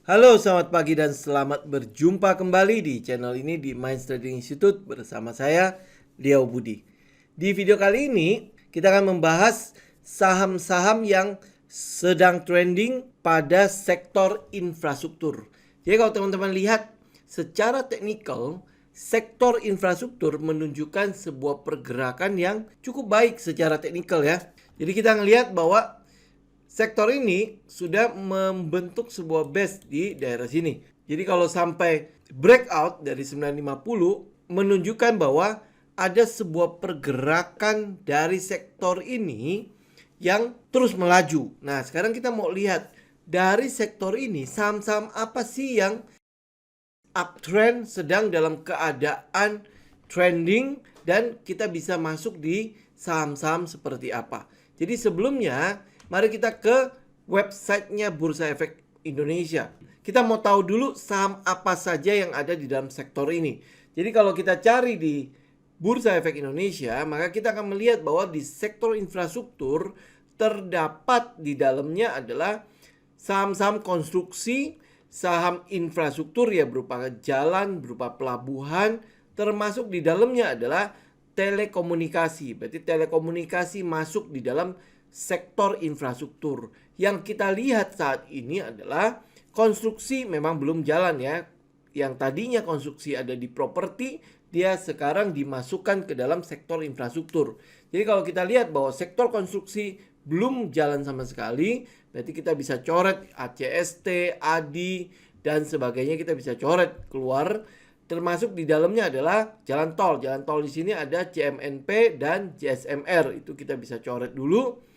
Halo, selamat pagi dan selamat berjumpa kembali di channel ini di Minds Trading Institute bersama saya, Liao Budi. Di video kali ini, kita akan membahas saham-saham yang sedang trending pada sektor infrastruktur. Jadi kalau teman-teman lihat secara teknikal, sektor infrastruktur menunjukkan sebuah pergerakan yang cukup baik secara teknikal ya. Jadi kita ngelihat bahwa sektor ini sudah membentuk sebuah base di daerah sini. Jadi kalau sampai breakout dari 950 menunjukkan bahwa ada sebuah pergerakan dari sektor ini yang terus melaju. Nah, sekarang kita mau lihat dari sektor ini saham-saham apa sih yang uptrend, sedang dalam keadaan trending, dan kita bisa masuk di saham-saham seperti apa. Jadi sebelumnya mari kita ke websitenya Bursa Efek Indonesia. Kita mau tahu dulu saham apa saja yang ada di dalam sektor ini. Jadi kalau kita cari di Bursa Efek Indonesia, maka kita akan melihat bahwa di sektor infrastruktur terdapat di dalamnya adalah saham-saham konstruksi, saham infrastruktur ya berupa jalan, berupa pelabuhan, termasuk di dalamnya adalah telekomunikasi. Berarti telekomunikasi masuk di dalam sektor infrastruktur. Yang kita lihat saat ini adalah konstruksi memang belum jalan ya. Yang tadinya konstruksi ada di properti, dia sekarang dimasukkan ke dalam sektor infrastruktur. Jadi kalau kita lihat bahwa sektor konstruksi belum jalan sama sekali, berarti kita bisa coret ACST, ADI, dan sebagainya, kita bisa coret keluar. Termasuk di dalamnya adalah jalan tol. Jalan tol di sini ada CMNP dan JSMR. Itu kita bisa coret dulu.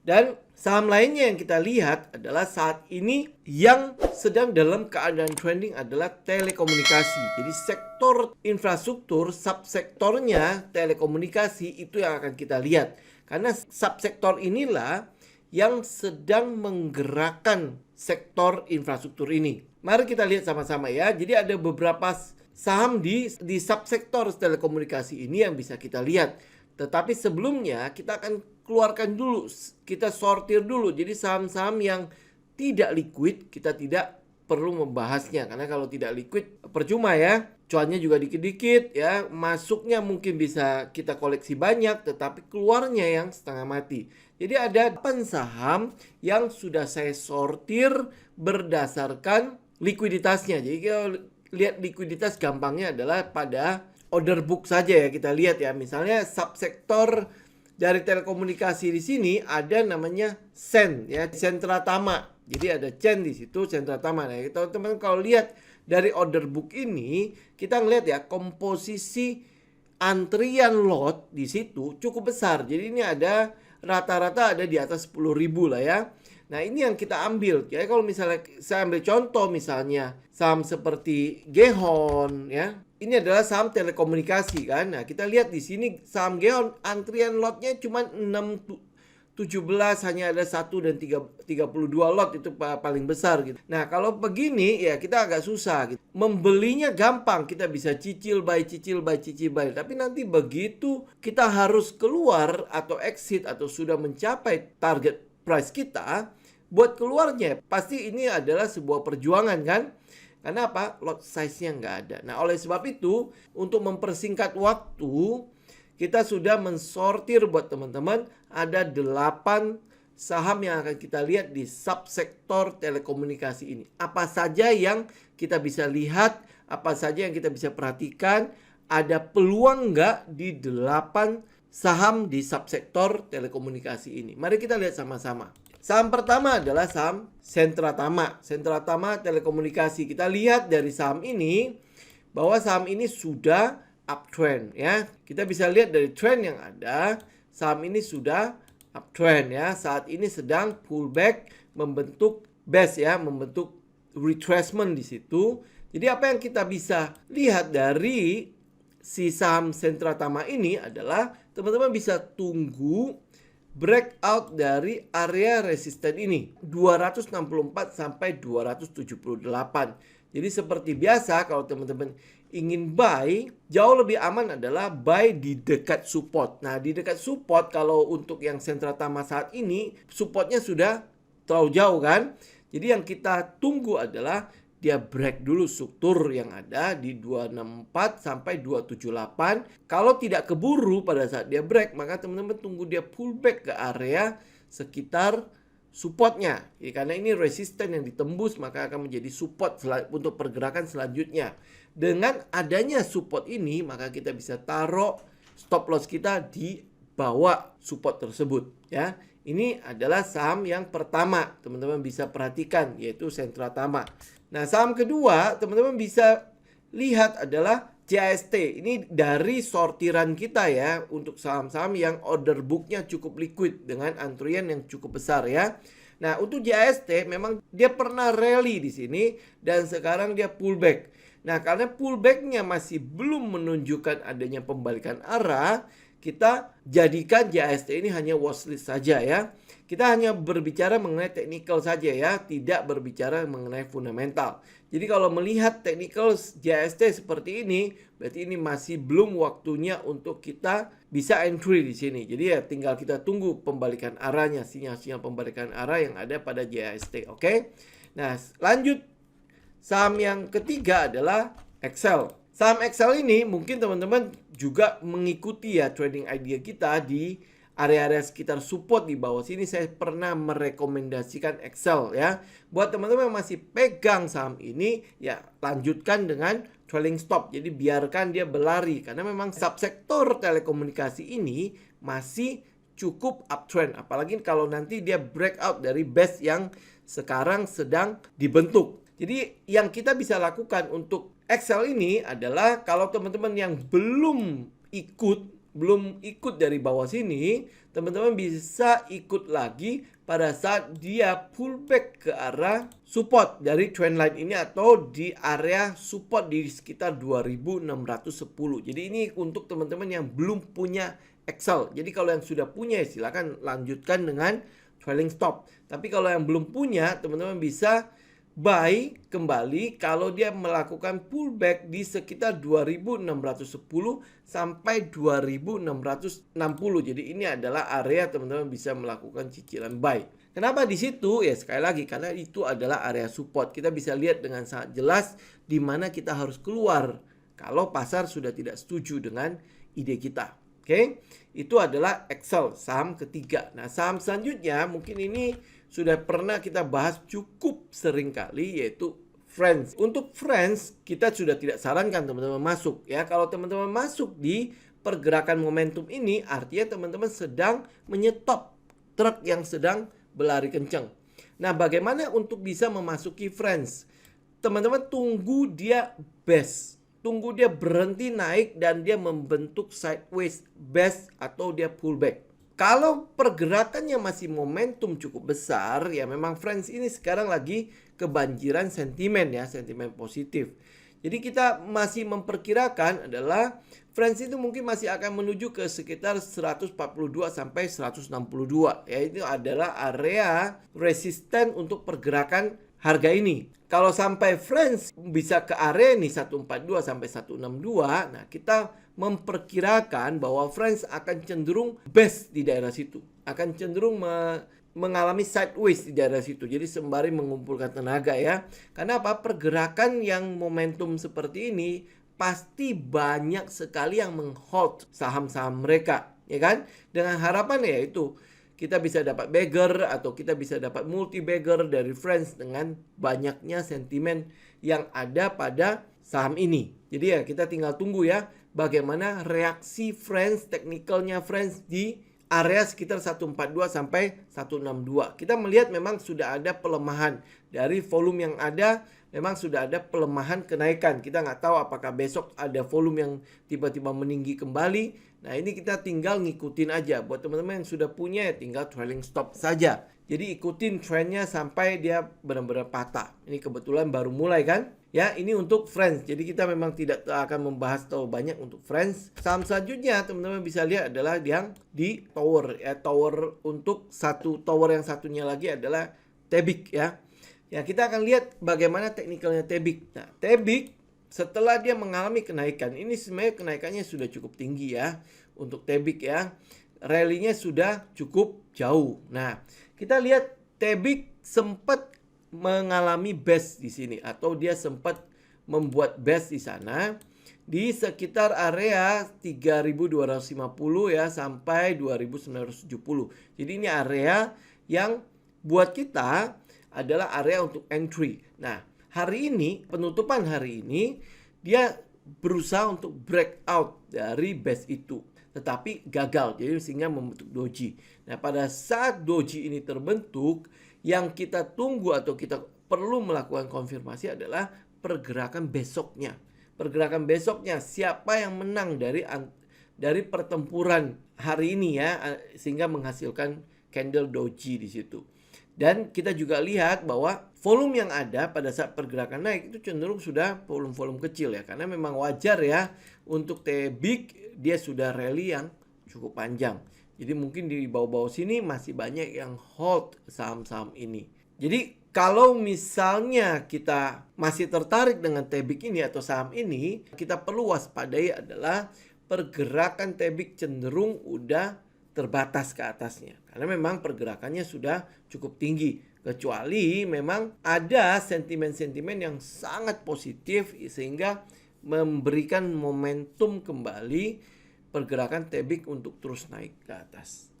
Dan saham lainnya yang kita lihat adalah saat ini yang sedang dalam keadaan trending adalah telekomunikasi. Jadi sektor infrastruktur, subsektornya telekomunikasi itu yang akan kita lihat. Karena subsektor inilah yang sedang menggerakkan sektor infrastruktur ini. Mari kita lihat sama-sama ya. Jadi ada beberapa saham di subsektor telekomunikasi ini yang bisa kita lihat. Tetapi sebelumnya kita akan keluarkan dulu, kita sortir dulu. Jadi saham-saham yang tidak liquid kita tidak perlu membahasnya, karena kalau tidak liquid percuma ya, cuannya juga dikit-dikit ya, masuknya mungkin bisa kita koleksi banyak tetapi keluarnya yang setengah mati. Jadi ada 8 saham yang sudah saya sortir berdasarkan likuiditasnya. Jadi kalau lihat likuiditas gampangnya adalah pada order book saja ya, kita lihat ya. Misalnya subsektor dari telekomunikasi di sini ada namanya Sen ya, Sentra Tama. Jadi ada Chen di situ, Sentra Tama. Nah, teman-teman kalau lihat dari order book ini, kita ngelihat ya komposisi antrian lot di situ cukup besar. Jadi ini ada rata-rata ada di atas 10.000 lah ya. Nah, ini yang kita ambil. Ya, kalau misalnya saya ambil contoh misalnya saham seperti Gehon ya. Ini adalah saham telekomunikasi kan. Nah, kita lihat di sini saham Gehon antrian lotnya cuma 17, hanya ada 1 dan 32 lot, itu paling besar gitu. Nah, kalau begini ya kita agak susah gitu. Membelinya gampang, kita bisa cicil by. Tapi nanti begitu kita harus keluar atau exit atau sudah mencapai target price kita, buat keluarnya pasti ini adalah sebuah perjuangan kan. Karena apa? Lot size-nya nggak ada. Nah, oleh sebab itu, untuk mempersingkat waktu, kita sudah mensortir buat teman-teman. Ada 8 saham yang akan kita lihat di subsektor telekomunikasi ini. Apa saja yang kita bisa lihat, apa saja yang kita bisa perhatikan, ada peluang nggak di 8 saham di subsektor telekomunikasi ini. Mari kita lihat sama-sama. Saham pertama adalah saham Sentra Tama. Sentra Tama telekomunikasi. Kita lihat dari saham ini bahwa saham ini sudah uptrend ya. Kita bisa lihat dari trend yang ada, saham ini sudah uptrend ya. Saat ini sedang pullback, membentuk base ya, membentuk retracement di situ. Jadi apa yang kita bisa lihat dari si saham Sentra Tama ini adalah teman-teman bisa tunggu breakout dari area resisten ini 264 sampai 278. Jadi seperti biasa kalau teman-teman ingin buy, jauh lebih aman adalah buy di dekat support. Nah, di dekat support kalau untuk yang Sentra Tama saat ini supportnya sudah terlalu jauh kan. Jadi yang kita tunggu adalah dia break dulu struktur yang ada di 264 sampai 278. Kalau tidak keburu pada saat dia break, maka teman-teman tunggu dia pullback ke area sekitar supportnya. Ya, karena ini resisten yang ditembus, maka akan menjadi support untuk pergerakan selanjutnya. Dengan adanya support ini, maka kita bisa taruh stop loss kita di bawah support tersebut. Ya, ini adalah saham yang pertama teman-teman bisa perhatikan, yaitu Sentra Tama. Nah, saham kedua teman-teman bisa lihat adalah JST. Ini dari sortiran kita ya, untuk saham-saham yang order booknya cukup liquid dengan antrian yang cukup besar ya. Nah, untuk JST memang dia pernah rally di sini dan sekarang dia pullback. Nah, karena pullbacknya masih belum menunjukkan adanya pembalikan arah, kita jadikan JST ini hanya watchlist saja ya. Kita hanya berbicara mengenai technical saja ya, tidak berbicara mengenai fundamental. Jadi kalau melihat technical JST seperti ini, berarti ini masih belum waktunya untuk kita bisa entry di sini. Jadi ya tinggal kita tunggu pembalikan arahnya, sinyal-sinyal pembalikan arah yang ada pada JST, oke? Nah, lanjut saham yang ketiga adalah Excel. Saham Excel ini mungkin teman-teman juga mengikuti ya trading idea kita di area-area sekitar support di bawah sini. Saya pernah merekomendasikan Excel ya. Buat teman-teman yang masih pegang saham ini, ya lanjutkan dengan trailing stop. Jadi biarkan dia berlari karena memang subsektor telekomunikasi ini masih cukup uptrend. Apalagi kalau nanti dia breakout dari base yang sekarang sedang dibentuk. Jadi yang kita bisa lakukan untuk Excel ini adalah kalau teman-teman yang belum ikut dari bawah sini, teman-teman bisa ikut lagi pada saat dia pullback ke arah support dari trendline ini atau di area support di sekitar 2610. Jadi ini untuk teman-teman yang belum punya Excel. Jadi kalau yang sudah punya silakan lanjutkan dengan trailing stop. Tapi kalau yang belum punya, teman-teman bisa buy kembali kalau dia melakukan pullback di sekitar 2610 sampai 2660. Jadi ini adalah area teman-teman bisa melakukan cicilan buy. Kenapa di situ? Ya sekali lagi karena itu adalah area support. Kita bisa lihat dengan sangat jelas di mana kita harus keluar kalau pasar sudah tidak setuju dengan ide kita. Oke, itu adalah Excel, saham ketiga. Nah, saham selanjutnya mungkin ini sudah pernah kita bahas cukup sering kali, yaitu Friends. Untuk Friends, kita sudah tidak sarankan teman-teman masuk ya. Kalau teman-teman masuk di pergerakan momentum ini, artinya teman-teman sedang menyetop truk yang sedang berlari kencang. Nah, bagaimana untuk bisa memasuki Friends? Teman-teman tunggu dia best. Tunggu dia berhenti naik dan dia membentuk sideways best atau dia pullback. Kalau pergerakannya masih momentum cukup besar, ya memang Friends ini sekarang lagi kebanjiran sentimen ya, sentimen positif. Jadi kita masih memperkirakan adalah Friends itu mungkin masih akan menuju ke sekitar 142 sampai 162. Ya, itu adalah area resisten untuk pergerakan harga ini. Kalau sampai Friends bisa ke area ini 142 sampai 162, nah kita memperkirakan bahwa Friends akan cenderung best di daerah situ. Akan cenderung mengalami sideways di daerah situ. Jadi sembari mengumpulkan tenaga ya. Karena apa? Pergerakan yang momentum seperti ini pasti banyak sekali yang menghold saham-saham mereka, ya kan? Dengan harapan ya itu kita bisa dapat bagger atau kita bisa dapat multi bagger dari Friends dengan banyaknya sentimen yang ada pada saham ini. Jadi ya kita tinggal tunggu ya bagaimana reaksi Friends, teknikalnya Friends di area sekitar 142 sampai 162. Kita melihat memang sudah ada pelemahan dari volume yang ada, memang sudah ada pelemahan kenaikan. Kita nggak tahu apakah besok ada volume yang tiba-tiba meninggi kembali. Nah ini kita tinggal ngikutin aja. Buat teman-teman yang sudah punya ya tinggal trailing stop saja. Jadi ikutin trennya sampai dia benar-benar patah. Ini kebetulan baru mulai kan. Ya ini untuk Friends. Jadi kita memang tidak akan membahas terlalu banyak untuk Friends. Saham selanjutnya teman-teman bisa lihat adalah yang di tower. Ya tower untuk satu tower yang satunya lagi adalah Tebik ya. Ya kita akan lihat bagaimana teknikalnya Tebik. Nah Tebik setelah dia mengalami kenaikan, ini sebenarnya kenaikannya sudah cukup tinggi ya untuk Tebik ya. Rally-nya sudah cukup jauh. Nah, kita lihat Tebik sempat mengalami best di sini atau dia sempat membuat best di sana di sekitar area 3.250 ya sampai 2.970. Jadi ini area yang buat kita adalah area untuk entry. Nah, hari ini, penutupan hari ini dia berusaha untuk break out dari base itu, tetapi gagal, jadi sehingga membentuk doji. Nah, pada saat doji ini terbentuk, yang kita tunggu atau kita perlu melakukan konfirmasi adalah pergerakan besoknya. Pergerakan besoknya, siapa yang menang dari pertempuran hari ini ya, sehingga menghasilkan candle doji di situ. Dan kita juga lihat bahwa volume yang ada pada saat pergerakan naik itu cenderung sudah volume-volume kecil ya. Karena memang wajar ya, untuk TBIG dia sudah rally yang cukup panjang. Jadi mungkin di bawah-bawah sini masih banyak yang hold saham-saham ini. Jadi kalau misalnya kita masih tertarik dengan TBIG ini atau saham ini, kita perlu waspadai adalah pergerakan TBIG cenderung udah terbatas ke atasnya. Karena memang pergerakannya sudah cukup tinggi. Kecuali memang ada sentimen-sentimen yang sangat positif sehingga memberikan momentum kembali pergerakan TBIG untuk terus naik ke atas.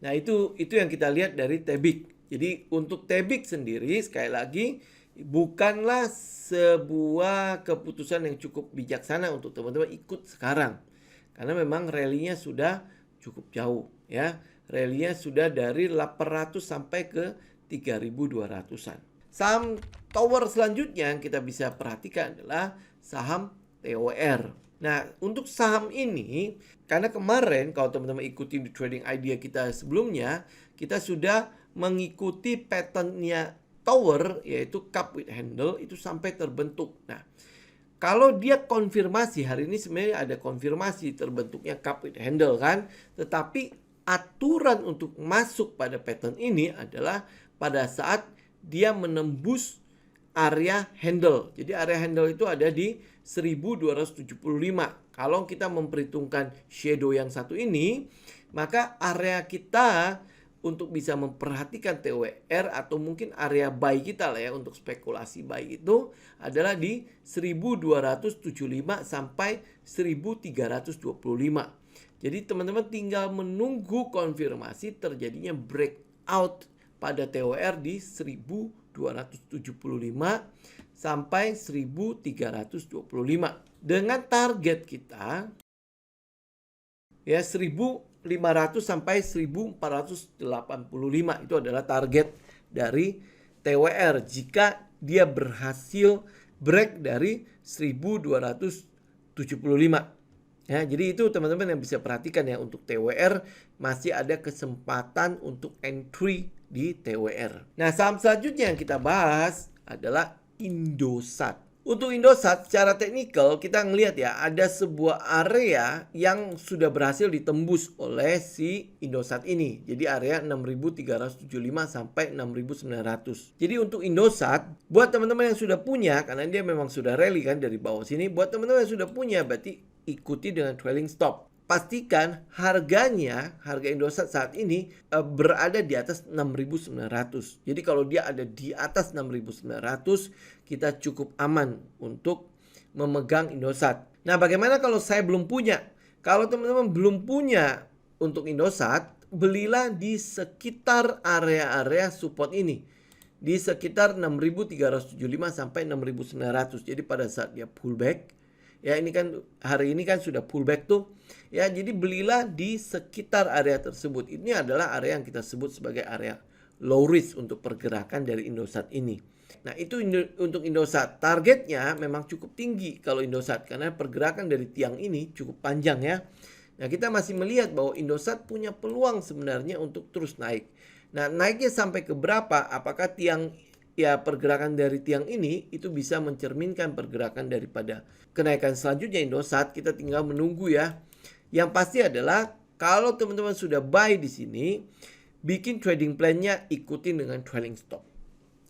Nah itu yang kita lihat dari TBIG. Jadi untuk TBIG sendiri sekali lagi bukanlah sebuah keputusan yang cukup bijaksana untuk teman-teman ikut sekarang. Karena memang rally-nya sudah cukup jauh ya. Rally-nya sudah dari 800 sampai ke 3.200-an. Saham tower selanjutnya yang kita bisa perhatikan adalah saham TOR. Nah, untuk saham ini karena kemarin kalau teman-teman ikuti di trading idea kita sebelumnya, kita sudah mengikuti patternnya tower yaitu cup with handle itu sampai terbentuk. Nah, kalau dia konfirmasi hari ini sebenarnya ada konfirmasi terbentuknya cup with handle kan, tetapi aturan untuk masuk pada pattern ini adalah pada saat dia menembus area handle. Jadi area handle itu ada di 1275. Kalau kita memperhitungkan shadow yang satu ini, maka area kita untuk bisa memperhatikan TWR atau mungkin area buy kita lah ya untuk spekulasi buy itu adalah di 1275 sampai 1325. Jadi teman-teman tinggal menunggu konfirmasi terjadinya breakout pada TWR di 1275 sampai 1325 dengan target kita ya 1500 sampai 1485 itu adalah target dari TWR jika dia berhasil break dari 1275 ya. Jadi itu teman-teman yang bisa perhatikan ya, untuk TWR masih ada kesempatan untuk entry di TWR. Nah, saham selanjutnya yang kita bahas adalah Indosat. Untuk Indosat secara teknikal kita ngelihat ya ada sebuah area yang sudah berhasil ditembus oleh si Indosat ini. Jadi area 6.375 sampai 6.900. Jadi untuk Indosat buat teman-teman yang sudah punya, karena dia memang sudah rally kan dari bawah sini, buat teman-teman yang sudah punya berarti ikuti dengan trailing stop. Pastikan harga Indosat saat ini berada di atas 6.900. Jadi kalau dia ada di atas 6.900, kita cukup aman untuk memegang Indosat. Nah, bagaimana kalau saya belum punya? Kalau teman-teman belum punya untuk Indosat, belilah di sekitar area-area support ini. Di sekitar 6.375 sampai 6.900. Jadi pada saat dia pullback, ya ini kan hari ini kan sudah pullback tuh. Ya, jadi belilah di sekitar area tersebut. Ini adalah area yang kita sebut sebagai area low risk untuk pergerakan dari Indosat ini. Nah, itu untuk Indosat. Targetnya memang cukup tinggi kalau Indosat karena pergerakan dari tiang ini cukup panjang ya. Nah, kita masih melihat bahwa Indosat punya peluang sebenarnya untuk terus naik. Nah, naiknya sampai ke berapa? Apakah pergerakan dari tiang ini itu bisa mencerminkan pergerakan daripada kenaikan selanjutnya Indosat? Kita tinggal menunggu ya. Yang pasti adalah kalau teman-teman sudah buy di sini, bikin trading plan-nya ikutin dengan trailing stop.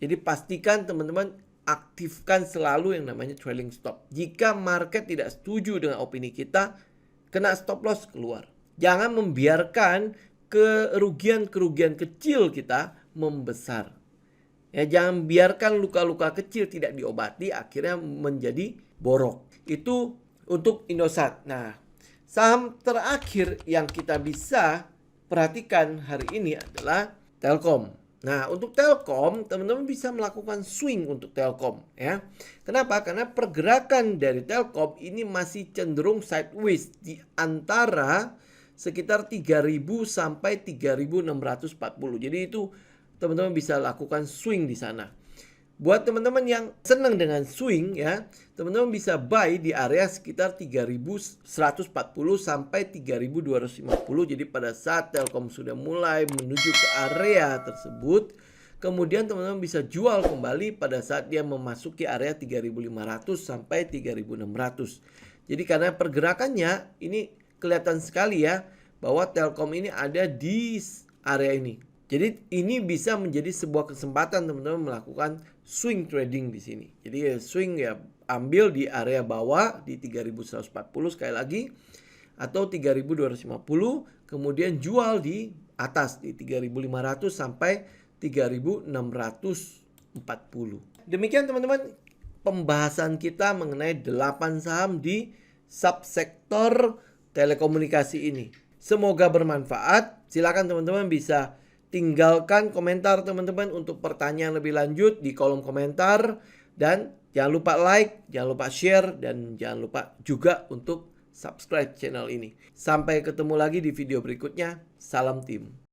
Jadi pastikan teman-teman aktifkan selalu yang namanya trailing stop. Jika market tidak setuju dengan opini kita, kena stop loss keluar. Jangan membiarkan kerugian-kerugian kecil kita membesar. Ya, jangan biarkan luka-luka kecil tidak diobati akhirnya menjadi borok. Itu untuk Indosat. Nah, saham terakhir yang kita bisa perhatikan hari ini adalah Telkom. Nah, untuk Telkom, teman-teman bisa melakukan swing untuk Telkom ya. Kenapa? Karena pergerakan dari Telkom ini masih cenderung sideways di antara sekitar 3.000 sampai 3.640. Jadi itu teman-teman bisa lakukan swing di sana. Buat teman-teman yang senang dengan swing ya, teman-teman bisa buy di area sekitar 3.140 sampai 3.250. Jadi pada saat Telkom sudah mulai menuju ke area tersebut, kemudian teman-teman bisa jual kembali pada saat dia memasuki area 3.500 sampai 3.600. Jadi karena pergerakannya ini kelihatan sekali ya bahwa Telkom ini ada di area ini. Jadi ini bisa menjadi sebuah kesempatan teman-teman melakukan swing trading di sini. Jadi swing ya ambil di area bawah di 3.140 sekali lagi atau 3.250, kemudian jual di atas di 3.500 sampai 3.640. Demikian teman-teman pembahasan kita mengenai 8 saham di subsektor telekomunikasi ini. Semoga bermanfaat. Silakan teman-teman bisa tinggalkan komentar teman-teman untuk pertanyaan lebih lanjut di kolom komentar. Dan jangan lupa like, jangan lupa share, dan jangan lupa juga untuk subscribe channel ini. Sampai ketemu lagi di video berikutnya. Salam tim.